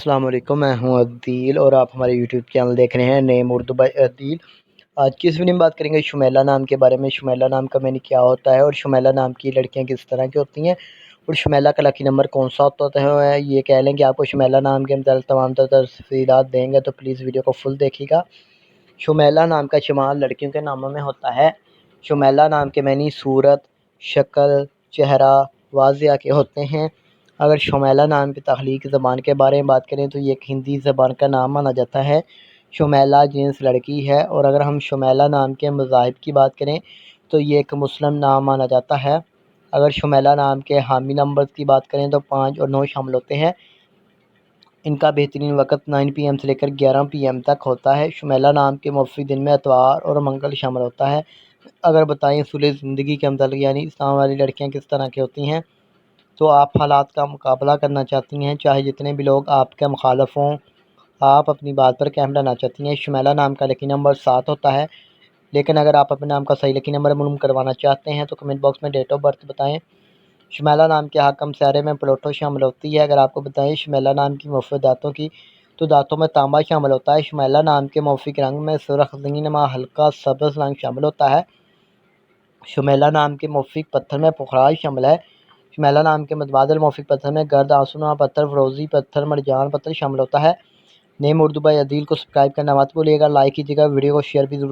السلام علیکم، میں ہوں عدیل اور آپ ہمارے یوٹیوب چینل دیکھ رہے ہیں نیم اردو بائی عدیل۔ آج کی اس ویڈیو میں بات کریں گے شمیلہ نام کے بارے میں۔ شمیلہ نام کا معنی کیا ہوتا ہے اور شمیلہ نام کی لڑکیاں کس طرح کی ہوتی ہیں اور شمیلہ کا لکی نمبر کون سا ہوتا ہے۔ یہ کہہ لیں کہ آپ کو شمیلہ نام کے متعلق تمام تفصیلات دیں گے تو پلیز ویڈیو کو فل دیکھیے گا۔ شمیلہ نام کا شمار لڑکیوں کے ناموں میں ہوتا ہے۔ شمیلہ نام کے معنی صورت، شکل، چہرہ، واضح کے ہوتے ہیں۔ اگر شمیلہ نام کی تخلیقی زبان کے بارے میں بات کریں تو یہ ایک ہندی زبان کا نام مانا جاتا ہے۔ شمیلہ جنس لڑکی ہے، اور اگر ہم شمیلہ نام کے مذاہب کی بات کریں تو یہ ایک مسلم نام مانا جاتا ہے۔ اگر شمیلہ نام کے حامی نمبرز کی بات کریں تو 5 اور 9 شامل ہوتے ہیں۔ ان کا بہترین وقت 9 PM سے لے کر 11 PM تک ہوتا ہے۔ شمیلہ نام کے موافق دن میں اتوار اور منگل شامل ہوتا ہے۔ اگر بتائیں اصول زندگی کے متعلق یعنی اسلام والی لڑکیاں کس طرح کی ہوتی ہیں، تو آپ حالات کا مقابلہ کرنا چاہتی ہیں، چاہے جتنے بھی لوگ آپ کے مخالف ہوں، آپ اپنی بات پر قائم رہنا چاہتی ہیں۔ شمیلہ نام کا لکی نمبر 7 ہوتا ہے، لیکن اگر آپ اپنے نام کا صحیح لکی نمبر معلوم کروانا چاہتے ہیں تو کمنٹ باکس میں ڈیٹ آف برتھ بتائیں۔ شمیلہ نام کے حاکم سیارے میں پلوٹو شامل ہوتی ہے۔ اگر آپ کو بتائیں شمیلہ نام کی موافق دانتوں کی، تو دانتوں میں تانبا شامل ہوتا ہے۔ شمیلہ نام کے موافق رنگ میں سرخ، زرینما، ہلکا سبز رنگ شامل ہوتا ہے۔ شمیلہ نام کے موافق پتھر میں پخراج شامل ہے۔ شمیلہ نام کے متبادل موافق پتھر میں گرد، آسونما پتھر، فیروزی پتھر، مرجان پتھر شامل ہوتا ہے۔ نیم اردو بائی عدیل کو سبسکرائب کرنا مت بھولیے گا، لائک کیجیے گا، ویڈیو کو شیئر بھی ضرور